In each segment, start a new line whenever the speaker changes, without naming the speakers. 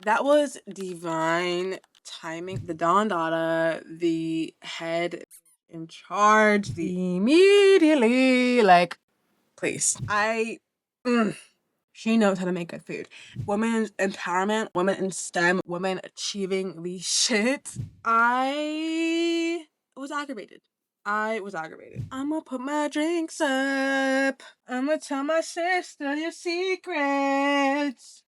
That was divine timing. The Don Dada, the head in charge, the immediately, like, please. She knows how to make good food. Women's empowerment, women in STEM, women achieving the shit. I was aggravated. I'ma put my drinks up. I'ma tell my sister your secrets.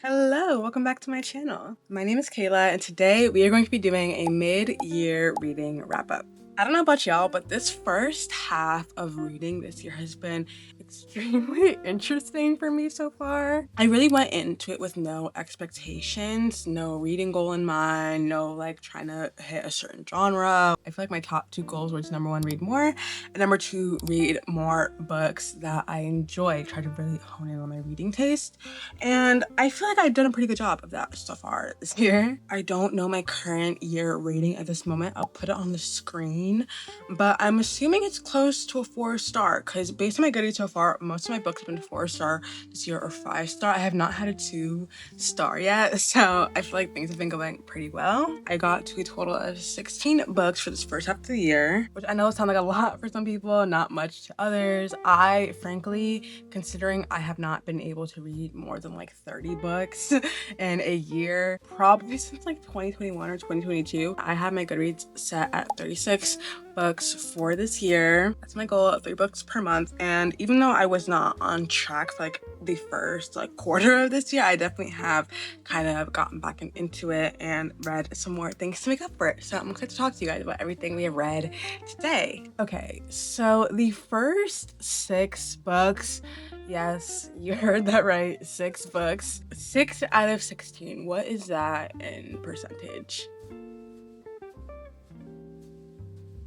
Hello, welcome back to my channel. My name is Kayla, and today we are going to be doing a mid-year reading wrap-up. I don't know about y'all, but this first half of reading this year has been extremely interesting for me so far. I really went into it with no expectations, no reading goal in mind, no like trying to hit a certain genre. I feel like my top two goals were to number one, read more, and number two, read more books that I enjoy. Try to really hone in on my reading taste. And I feel like I've done a pretty good job of that so far this year. I don't know my current year rating at this moment. I'll put it on the screen, but I'm assuming it's close to a 4-star because based on my Goodreads so far, most of my books have been 4-star this year or 5-star. I have not had a 2-star yet, so I feel like things have been going pretty well. I got to a total of 16 books for this first half of the year, which I know sounds like a lot for some people, not much to others. I frankly, considering I have not been able to read more than like 30 books in a year, probably since like 2021 or 2022, I have my Goodreads set at 36 books for this year. That's my goal of 3 books per month. And even though I was not on track for like the first like quarter of this year, I definitely have kind of gotten back into it and read some more things to make up for it. So I'm excited to talk to you guys about everything we have read today. Okay, so the first 6 books, yes, you heard that right, 6 books. 6 out of 16. What is that in percentage?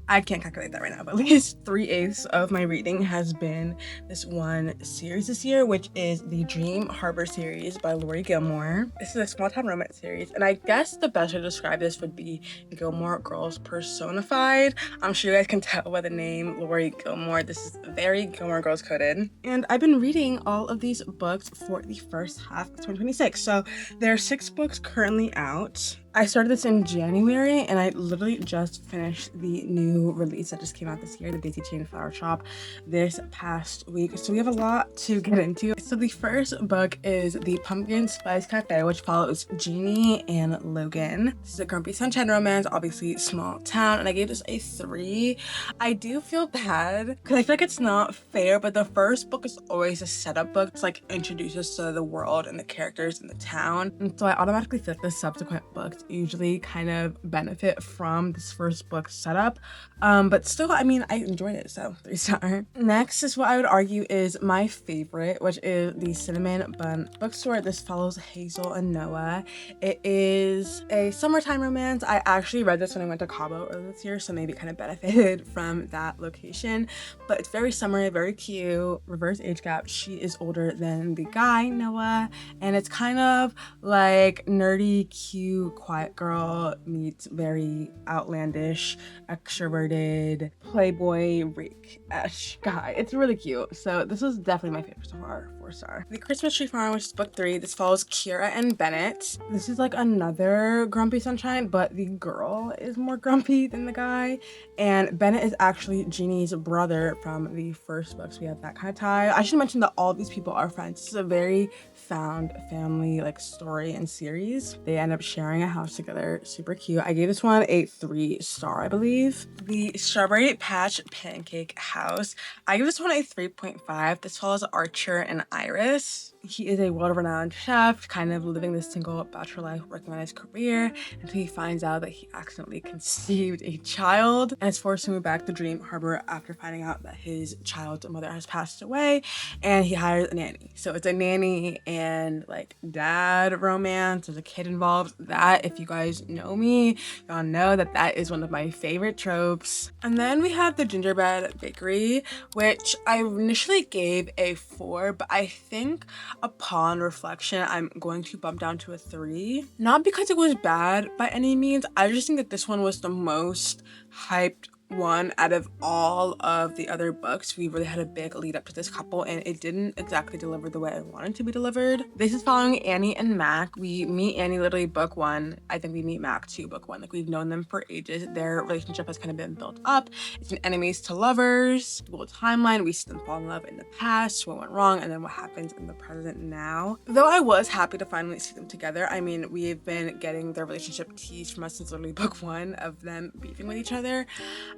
I can't calculate that right now, but at least 3/8 of my reading has been this one series this year, which is the Dream Harbor series by Lori Gilmore. This is a small town romance series, and I guess the best way to describe this would be Gilmore Girls personified. I'm sure you guys can tell by the name Lori Gilmore. This is very Gilmore Girls coded. And I've been reading all of these books for the first half of 2026. So there are 6 books currently out. I started this in January, and I literally just finished the new release that just came out this year, the Daisy Chain Flower Shop, this past week. So we have a lot to get into. So the first book is The Pumpkin Spice Cafe, which follows Jeannie and Logan. This is a grumpy sunshine romance, obviously small town, and I gave this a 3. I do feel bad because I feel like it's not fair, but the first book is always a setup book to like introduce us to the world and the characters in the town. And so I automatically feel like the subsequent books usually kind of benefit from this first book setup, but still, I mean, I enjoyed it, so 3-star. Next is what I would argue is my favorite, which is the Cinnamon Bun Bookstore. This follows Hazel and Noah. It is a summertime romance. I actually read this when I went to Cabo earlier this year, so maybe it kind of benefited from that location, but it's very summery, very cute, reverse age gap. She is older than the guy, Noah, and it's kind of like nerdy, cute, quiet girl meets very outlandish, extroverted, playboy, rake-ish guy. It's really cute. So this was definitely my favorite so far, 4-star. The Christmas Tree Farm, which is book 3. This follows Kira and Bennett. This is like another grumpy sunshine, but the girl is more grumpy than the guy. And Bennett is actually Jeannie's brother from the first book, so we have that kind of tie. I should mention that all of these people are friends. This is a very found family like story and series. They end up sharing a house together. Super cute. I gave this one a 3-star, I believe. The Strawberry Patch Pancake House, I give this one a 3.5. This follows Archer and Iris. He is a world-renowned chef, kind of living this single bachelor life, working on his career, until he finds out that he accidentally conceived a child and is forced to move back to Dream Harbor after finding out that his child's mother has passed away, and he hires a nanny. So it's a nanny and like dad romance. There's a kid involved. That, if you guys know me, y'all know that that is one of my favorite tropes. And then we have the Gingerbread Bakery, which I initially gave a 4, but I think upon reflection, I'm going to bump down to a 3. Not because it was bad by any means. I just think that this one was the most hyped one out of all of the other books. We really had a big lead up to this couple, and it didn't exactly deliver the way I wanted to be delivered. This is following Annie and Mac. We meet Annie literally book one. I think we meet Mac too book one. Like, we've known them for ages. Their relationship has kind of been built up. It's an enemies to lovers dual timeline. We see them fall in love in the past, what went wrong, and then what happens in the present now. Though I was happy to finally see them together. I mean, we've been getting their relationship teased from us since literally book one of them beefing with each other.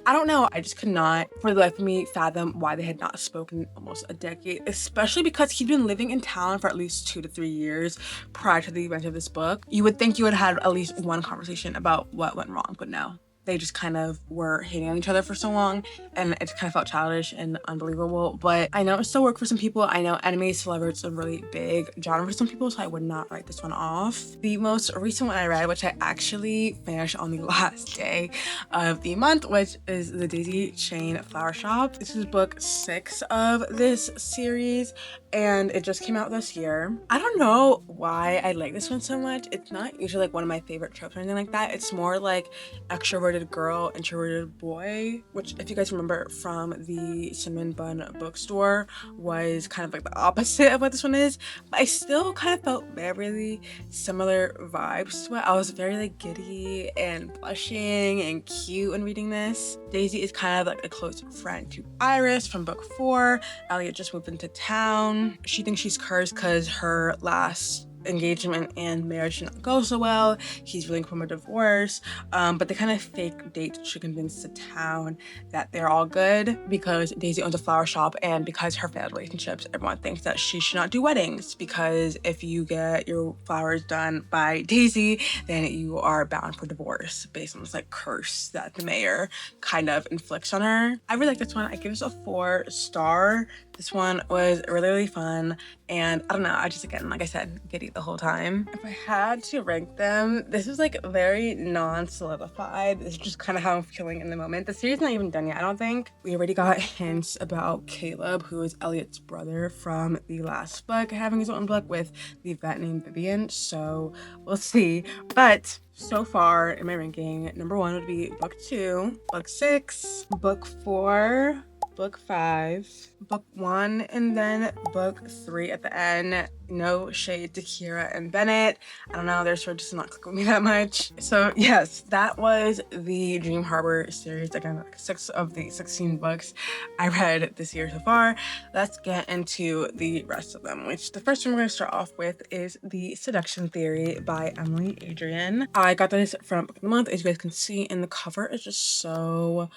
I don't know, I just could not for the life of me fathom why they had not spoken in almost a decade, especially because he'd been living in town for at least 2 to 3 years prior to the event of this book. You would think you would have had at least one conversation about what went wrong, but no. They just kind of were hating on each other for so long, and it kind of felt childish and unbelievable. But I know it still worked for some people. I know enemies to lovers is a really big genre for some people, so I would not write this one off. The most recent one I read, which I actually finished on the last day of the month, which is the Daisy Chain Flower Shop. This is book 6 of this series, and it just came out this year. I don't know why I like this one so much. It's not usually like one of my favorite tropes or anything like that. It's more like extroverted girl, introverted boy, which, if you guys remember from the Cinnamon Bun bookstore, was kind of like the opposite of what this one is. But I still kind of felt very similar vibes to it. I was very like giddy and blushing and cute when reading this. Daisy is kind of like a close friend to Iris from book 4. Elliot just moved into town. She thinks she's cursed because her last engagement and marriage did not go so well. He's reeling from a divorce, but they kind of fake date to convince the town that they're all good because Daisy owns a flower shop, and because her failed relationships, everyone thinks that she should not do weddings, because if you get your flowers done by Daisy, then you are bound for divorce based on this like curse that the mayor kind of inflicts on her. I really like this one. I give this a 4-star. This one was really fun, and I don't know, I just, again, like I said, giddy the whole time. If I had to rank them, this is like very non-solidified. This is just kind of how I'm feeling in the moment. The series is not even done yet, I don't think. We already got hints about Caleb, who is Elliot's brother from the last book, having his own book with the vet named Vivian, so we'll see. But so far in my ranking, number 1 would be book 2, book 6, book 4, book 5, book 1, and then book 3 at the end. No shade to Kira and Bennett. I don't know, they're sort of just not clicking with me that much. So yes, that was the Dream Harbor series. Again, like 6 of the 16 books I read this year so far. Let's get into the rest of them, which the first one we're going to start off with is The Seduction Theory by Emily Adrian. I got this from Book of the Month. As you guys can see, and the cover is just so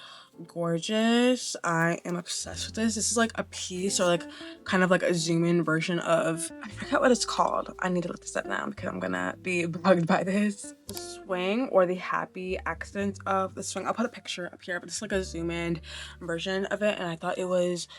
gorgeous. I am obsessed with this. This is like a piece, or like kind of like a zoom in version of, I forget what it's called. I need to look this up now because I'm gonna be bugged by this. The swing, or the happy accident of the swing. I'll put a picture up here, but it's like a zoom in version of it, and I thought it was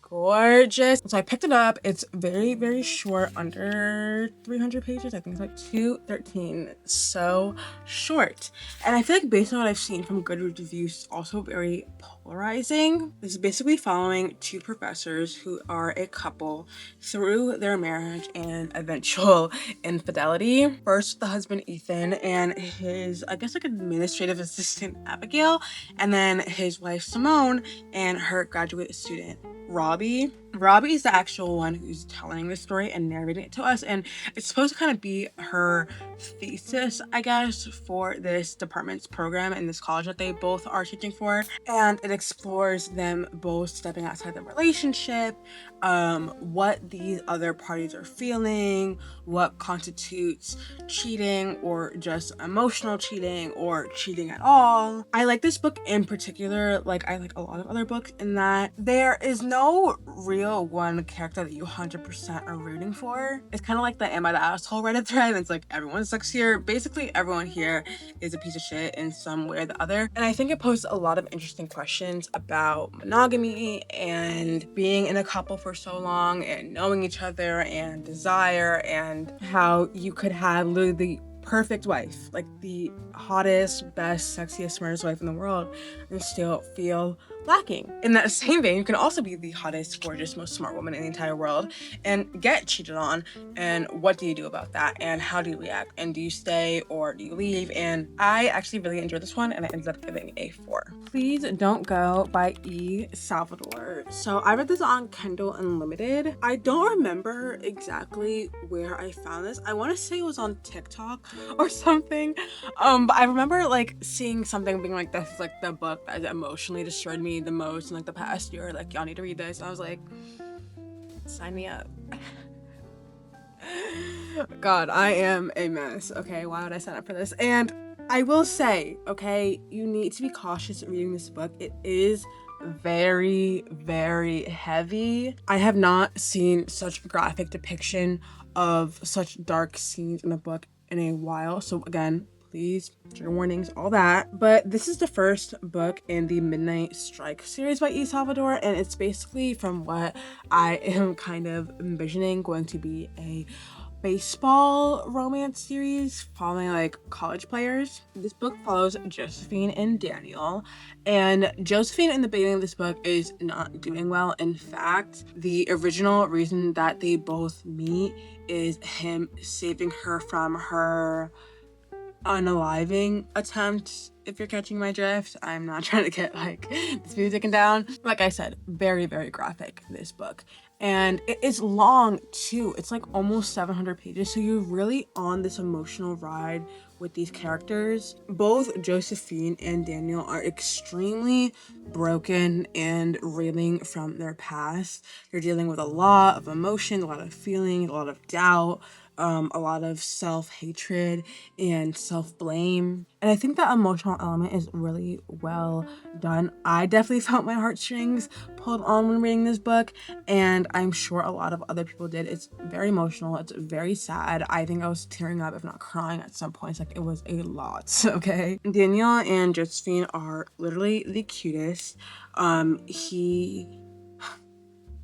gorgeous. So I picked it up. It's very short, under 300 pages. I think it's like 213. So short. And I feel like based on what I've seen from Goodreads reviews, it's also very polarizing. This is basically following 2 professors who are a couple through their marriage and eventual infidelity. First, the husband Ethan and his, I guess, like administrative assistant Abigail, and then his wife Simone and her graduate student Robbie. Robbie is the actual one who's telling the story and narrating it to us, and it's supposed to kind of be her thesis, I guess, for this department's program in this college that they both are teaching for. And it explores them both stepping outside the relationship, what these other parties are feeling, what constitutes cheating, or just emotional cheating, or cheating at all. I like this book in particular, like I like a lot of other books, in that there is no real one character that you 100% are rooting for. It's kind of like the Am I the Asshole Reddit thread. It's like everyone sucks here. Basically everyone here is a piece of shit in some way or the other. And I think it poses a lot of interesting questions about monogamy and being in a couple for so long and knowing each other and desire, and how you could have literally the perfect wife, like the hottest, best, sexiest, smartest wife in the world, and still feel lacking. In that same vein, you can also be the hottest, gorgeous, most smart woman in the entire world and get cheated on. And what do you do about that? And how do you react? And do you stay or do you leave? And I actually really enjoyed this one and I ended up giving a 4. Please Don't Go by E. Salvador. So I read this on Kindle Unlimited. I don't remember exactly where I found this. I want to say it was on TikTok or something. But I remember like seeing something being like, this is like the book that emotionally destroyed me the most in like the past year. Like, y'all need to read this. And I was like, sign me up. God, I am a mess. Okay, why would I sign up for this? And I will say, okay, you need to be cautious reading this book. It is very, very heavy. I have not seen such graphic depiction of such dark scenes in a book in a while. So again, please, trigger warnings, all that. But this is the first book in the Midnight Strike series by E. Salvador, and it's basically, from what I am kind of envisioning, going to be a baseball romance series following like college players. This book follows Josephine and Daniel, and Josephine in the beginning of this book is not doing well. In fact, the original reason that they both meet is him saving her from her unaliving attempt, if you're catching my drift. I'm not trying to get like this video taken down. Like I said, very, very graphic, this book. And it is long too. It's like almost 700 pages. So you're really on this emotional ride with these characters. Both Josephine and Daniel are extremely broken and reeling from their past. They're dealing with a lot of emotion, a lot of feeling, a lot of doubt, a lot of self-hatred and self-blame. And I think that emotional element is really well done. I definitely felt my heartstrings pulled on when reading this book, and I'm sure a lot of other people did. It's very emotional. It's very sad. I think I was tearing up, if not crying at some points. Like, it was a lot, okay? Daniel and Josephine are literally the cutest.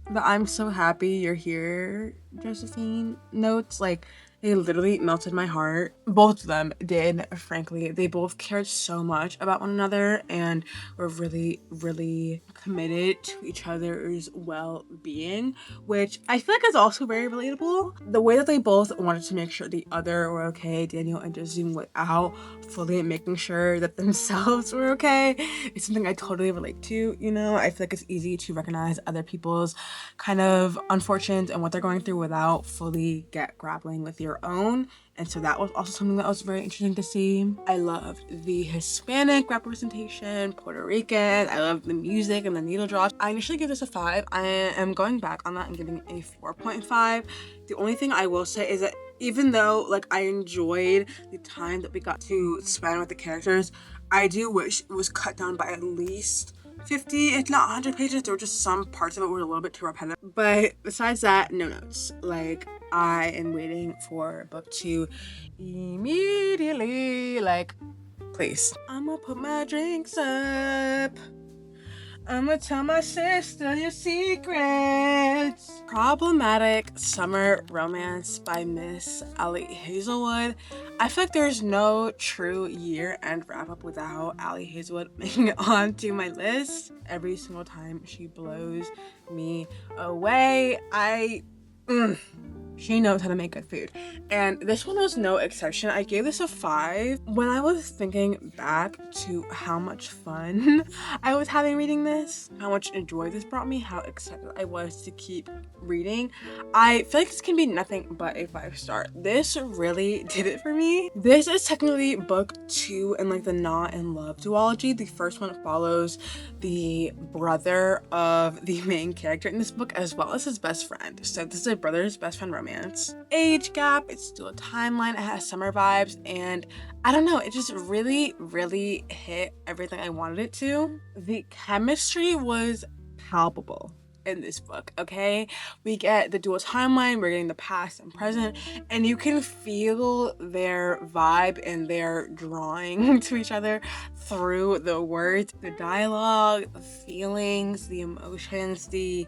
But I'm so happy you're here, Josephine notes, like, they literally melted my heart. Both of them did, frankly. They both cared so much about one another and were really, really committed to each other's well-being, which I feel like is also very relatable. The way that they both wanted to make sure the other were okay, Daniel and Josephine, without fully making sure that themselves were okay, is something I totally relate to, you know? I feel like it's easy to recognize other people's kind of unfortunes and what they're going through without fully grappling with your own. And so that was also something that was very interesting to see. I loved the Hispanic representation, Puerto Rican. I loved the music and the needle drops. I initially gave this a 5. I am going back on that and giving it a 4.5. The only thing I will say is that even though like I enjoyed the time that we got to spend with the characters, I do wish it was cut down by at least 50, if not 100 pages. There were just some parts of it were a little bit too repetitive. But besides that, no notes. Like, I am waiting for book 2 immediately. Like, please. I'ma put my drinks up. I'ma tell my sister your secrets. Problematic Summer Romance by Miss Allie Hazelwood. I feel like there's no true year-end wrap-up without Allie Hazelwood making it onto my list. Every single time she blows me away. She knows how to make good food. And this one was no exception. I gave this a 5. When I was thinking back to how much fun I was having reading this, how much joy this brought me, how excited I was to keep reading, I feel like this can be nothing but a 5-star. This really did it for me. This is technically book 2 in like the Not in Love duology. The first one follows the brother of the main character in this book as well as his best friend. So this is a brother's best friend romance. Age gap, it's still a timeline, it has summer vibes, and I don't know, it just really, really hit everything I wanted it to. The chemistry was palpable in this book, okay? We get the dual timeline, we're getting the past and present, and you can feel their vibe and their drawing to each other through the words, the dialogue, the feelings, the emotions, the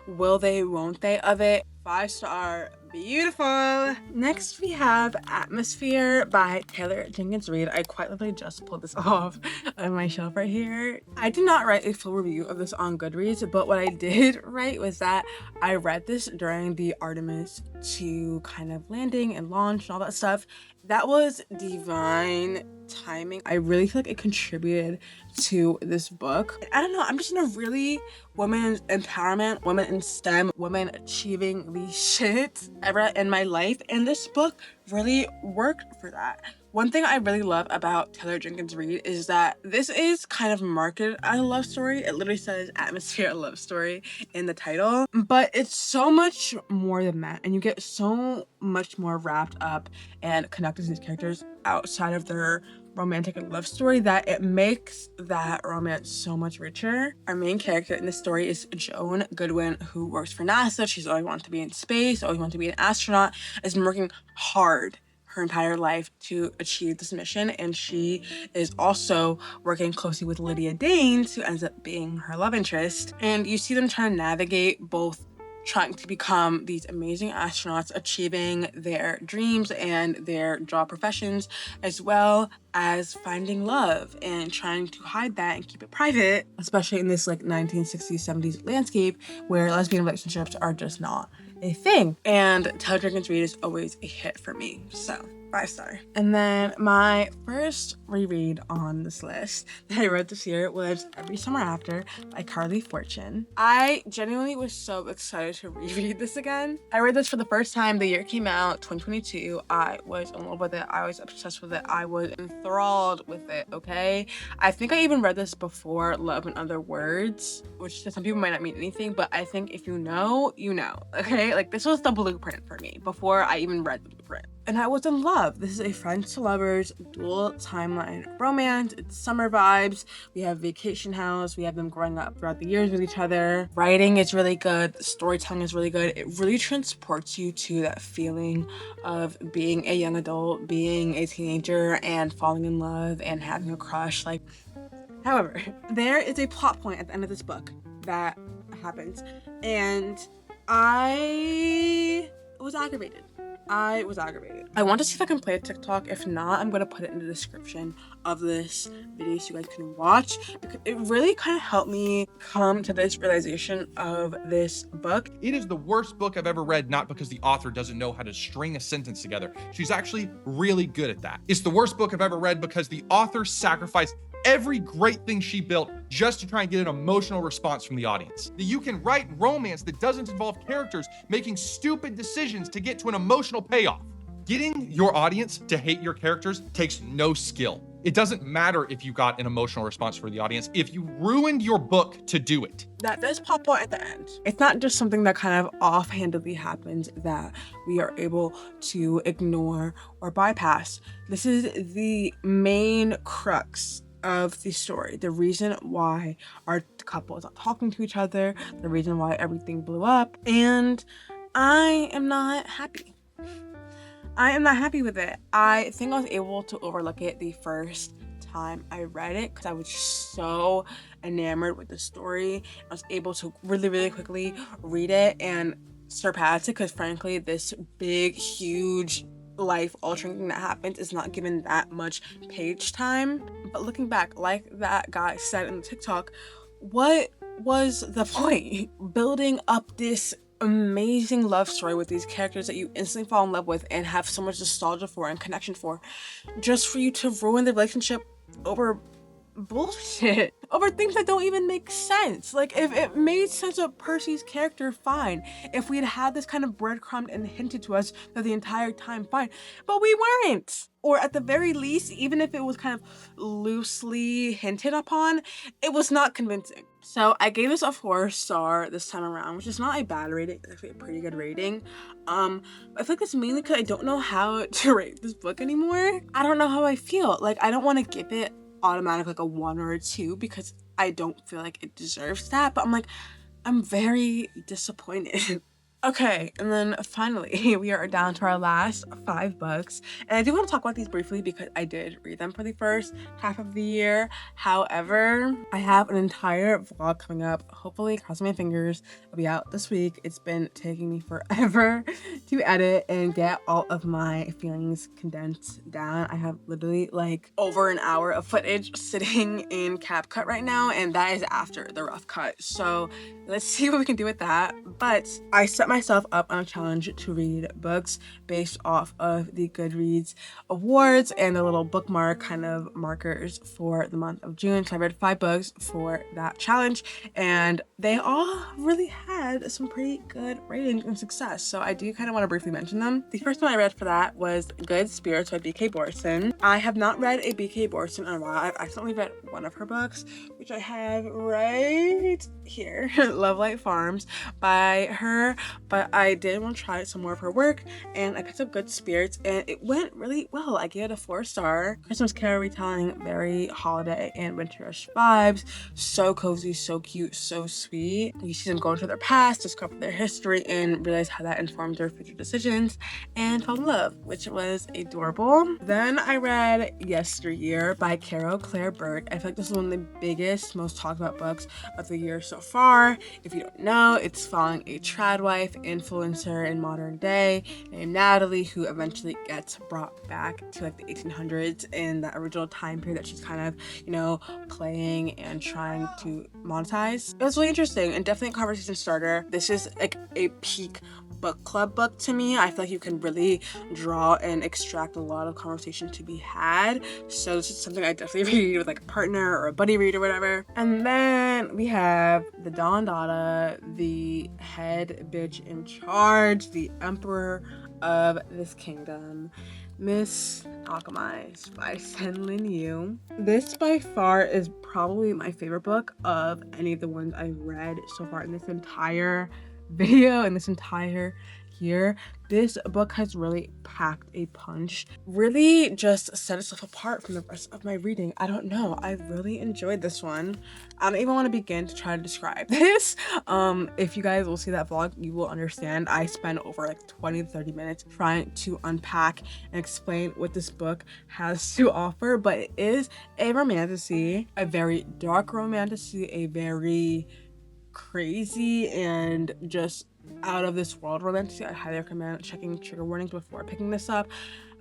will they, won't they of it. 5-star, Beautiful. Next we have Atmosphere by Taylor Jenkins Reid. I quite literally just pulled this off of my shelf right here. I did not write a full review of this on Goodreads, but what I did write was that I read this during the Artemis 2 kind of landing and launch and all that stuff. That was divine timing. I really feel like it contributed to this book. I don't know, I'm just in a really women's empowerment, women in STEM, women achieving the shit ever in my life, and this book really worked for that. One thing I really love about Taylor Jenkins Reid is that this is kind of marketed as a love story. It literally says Atmosphere, a love story in the title, but it's so much more than that, and you get so much more wrapped up and connected to these characters outside of their romantic and love story that it makes that romance so much richer. Our main character in this story is Joan Goodwin, who works for NASA. She's always wanted to be in space, always wanted to be an astronaut, has been working hard her entire life to achieve this mission, and she is also working closely with Lydia Danes, who ends up being her love interest, and you see them trying to navigate both trying to become these amazing astronauts, achieving their dreams and their job professions, as well as finding love and trying to hide that and keep it private, especially in this like 1960s, 70s landscape where lesbian relationships are just not a thing. And Taylor Jenkins Reid is always a hit for me, so 5-star. And then my first reread on this list that I read this year was Every Summer After by Carly Fortune. I genuinely was so excited to reread this again. I read this for the first time the year it came out, 2022. I was in love with it. I was obsessed with it. I was enthralled with it, okay? I think I even read this before Love in Other Words, which to some people might not mean anything, but I think if you know, you know, okay? Like, this was the blueprint for me before I even read the blueprint. And I was in love. This is a friends to lovers dual timeline romance. It's summer vibes. We have vacation house. We have them growing up throughout the years with each other. Writing is really good. The storytelling is really good. It really transports you to that feeling of being a young adult, being a teenager, and falling in love and having a crush. Like, however, there is a plot point at the end of this book that happens, and I was aggravated. I want to see if I can play a TikTok. If not, I'm going to put it in the description of this video so you guys can watch, because it really kind of helped me come to this realization of this book.
It is the worst book I've ever read, not because the author doesn't know how to string a sentence together. She's actually really good at that. It's the worst book I've ever read because the author sacrificed every great thing she built just to try and get an emotional response from the audience. That you can write romance that doesn't involve characters making stupid decisions to get to an emotional payoff. Getting your audience to hate your characters takes no skill. It doesn't matter if you got an emotional response for the audience, if you ruined your book to do it.
That does pop out at the end. It's not just something that kind of offhandedly happens that we are able to ignore or bypass. This is the main crux of the story, the reason why our couple is not talking to each other, the reason why everything blew up, and I am not happy. I am not happy with it. I think I was able to overlook it the first time I read it because I was so enamored with the story. I was able to really quickly read it and surpass it because frankly, this big, huge life-altering thing that happens is not given that much page time. But looking back, like that guy said in the TikTok, what was the point? Building up this amazing love story with these characters that you instantly fall in love with and have so much nostalgia for and connection for, just for you to ruin the relationship over bullshit, over things that don't even make sense. Like, if it made sense of Percy's character, fine. If we had this kind of breadcrumbed and hinted to us that the entire time, fine. But we weren't. Or at the very least, even if it was kind of loosely hinted upon, it was not convincing. So I gave this a 4-star this time around, which is not a bad rating, it's actually a pretty good rating. I feel like it's mainly because I don't know how to rate this book anymore. I don't know how I feel. Like, I don't want to give it automatic like a 1 or a 2 because I don't feel like it deserves that, but I'm very disappointed. Okay, and then finally, we are down to our last 5 books. And I do want to talk about these briefly because I did read them for the first half of the year. However, I have an entire vlog coming up. Hopefully, crossing my fingers, it'll be out this week. It's been taking me forever to edit and get all of my feelings condensed down. I have literally like over an hour of footage sitting in CapCut right now, and that is after the rough cut. So let's see what we can do with that. But I set myself up on a challenge to read books based off of the Goodreads awards and the little bookmark kind of markers for the month of June. So I read 5 books for that challenge, and they all really had some pretty good ratings and success. So I do kind of want to briefly mention them. The first one I read for that was Good Spirits by B.K. Borson. I have not read a B.K. Borson in a while. I've accidentally read one of her books, which I have right here, Love Light Farms by her, but I did want to try some more of her work, and I picked up Good Spirits, and it went really well. I gave it a 4-star. Christmas Carol retelling, very holiday and winterish vibes, so cozy, so cute, so sweet. You see them go into their past, discover their history, and realize how that informed their future decisions, and fall in love, which was adorable. Then I read Yesteryear by Carol Claire Burke. I feel like this is one of the biggest, most talked about books of the year so far. If you don't know, it's following a trad wife influencer in modern day named Natalie, who eventually gets brought back to like the 1800s in that original time period that she's kind of, you know, playing and trying to monetize. It was really interesting and definitely a conversation starter. This is like a peak book club book to me. I feel like you can really draw and extract a lot of conversation to be had. So this is something I definitely read with like a partner or a buddy read or whatever. And then we have the Don Dada, the head bitch in charge, the emperor of this kingdom, Miss Alchemized by Sen Lin Yu. This by far is probably my favorite book of any of the ones I've read so far in this entire video and this entire year. This book has really packed a punch, really just set itself apart from the rest of my reading. I don't know, I really enjoyed this one. I don't even want to begin to try to describe this. If you guys will see that vlog, you will understand. I spent over like 20 to 30 minutes trying to unpack and explain what this book has to offer, but it is a romantasy, a very dark romantasy, a very crazy and just out of this world romantasy. I highly recommend checking trigger warnings before picking this up.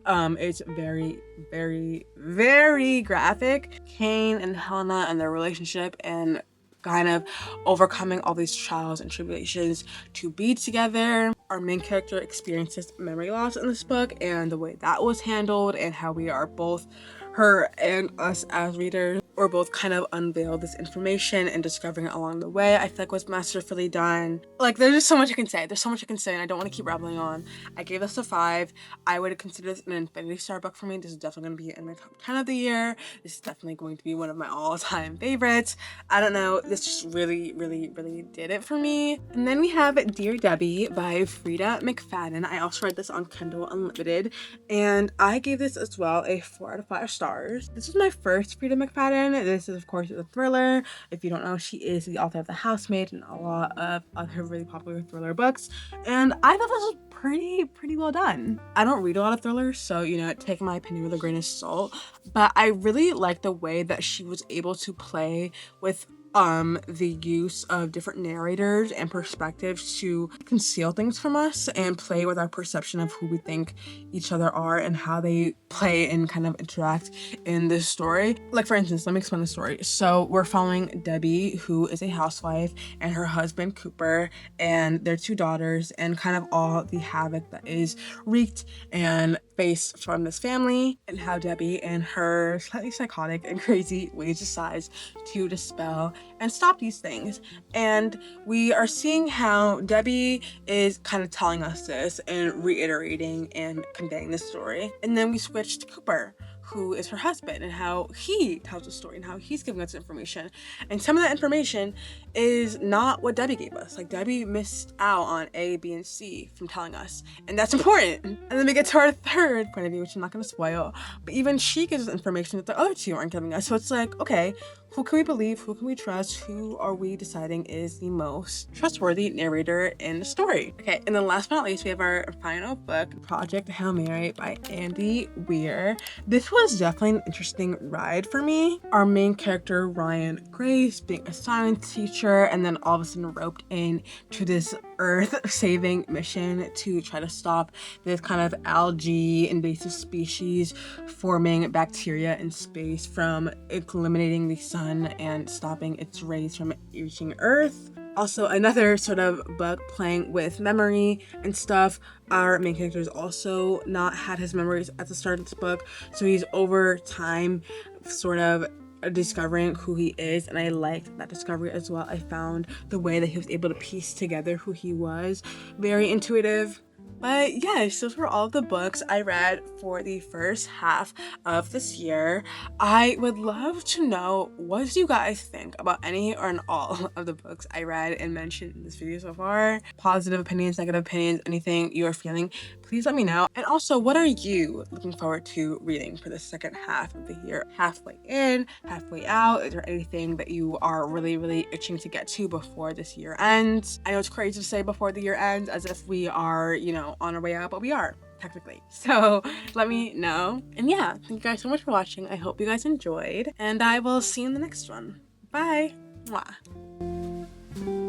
It's very, very, very graphic. Kane and Helena and their relationship and kind of overcoming all these trials and tribulations to be together. Our main character experiences memory loss in this book, and the way that was handled and how we are both, her and us as readers, or both kind of unveil this information and discovering it along the way, I feel like was masterfully done. Like, there's just so much I can say. There's so much I can say, and I don't want to keep rambling on. I gave this a 5. I would consider this an infinity star book for me. This is definitely going to be in my top 10 of the year. This is definitely going to be one of my all-time favorites. I don't know. This just really, really, really did it for me. And then we have Dear Debbie by Frida McFadden. I also read this on Kindle Unlimited, and I gave this as well a 4 out of 5 stars. This is my first Frida McFadden. This is, of course, a thriller. If you don't know, she is the author of The Housemaid and a lot of other really popular thriller books. And I thought this was pretty well done. I don't read a lot of thrillers, so, you know, take my opinion with a grain of salt. But I really like the way that she was able to play with the use of different narrators and perspectives to conceal things from us and play with our perception of who we think each other are and how they play and kind of interact in this story. Like, for instance, let me explain the story. So we're following Debbie, who is a housewife, and her husband Cooper, and their 2 daughters, and kind of all the havoc that is wreaked and faced from this family, and how Debbie and her slightly psychotic and crazy ways decides to dispel and stop these things. And we are seeing how Debbie is kind of telling us this and reiterating and conveying this story. And then we switch to Cooper, who is her husband, and how he tells the story and how he's giving us information. And some of that information is not what Debbie gave us. Like, Debbie missed out on A, B, and C from telling us, and that's important. And then we get to our third point of view, which I'm not going to spoil, but even she gives us information that the other 2 aren't giving us. So it's like, okay, who can we believe? Who can we trust? who are we deciding is the most trustworthy narrator in the story? Okay, and then last but not least, we have our final book, Project Hail Mary by Andy Weir. This was definitely an interesting ride for me. Our main character, Ryan Grace, being a science teacher, and then all of a sudden roped in to this earth-saving mission to try to stop this kind of algae invasive species forming bacteria in space from eliminating the sun and stopping its rays from reaching Earth. Also, another sort of book playing with memory and stuff. Our main character has also not had his memories at the start of this book, so he's over time sort of discovering who he is, and I liked that discovery as well. I found the way that he was able to piece together who he was very intuitive. But yes, those were all the books I read for the first half of this year. I would love to know, what do you guys think about any or all of the books I read and mentioned in this video so far? Positive opinions, negative opinions, anything you are feeling, please let me know. And also, what are you looking forward to reading for the second half of the year? Halfway in, halfway out? Is there anything that you are really itching to get to before this year ends? I know it's crazy to say before the year ends as if we are, on our way out, but we are technically. So let me know. And yeah, thank you guys so much for watching. I hope you guys enjoyed, and I will see you in the next one. Bye. Mwah.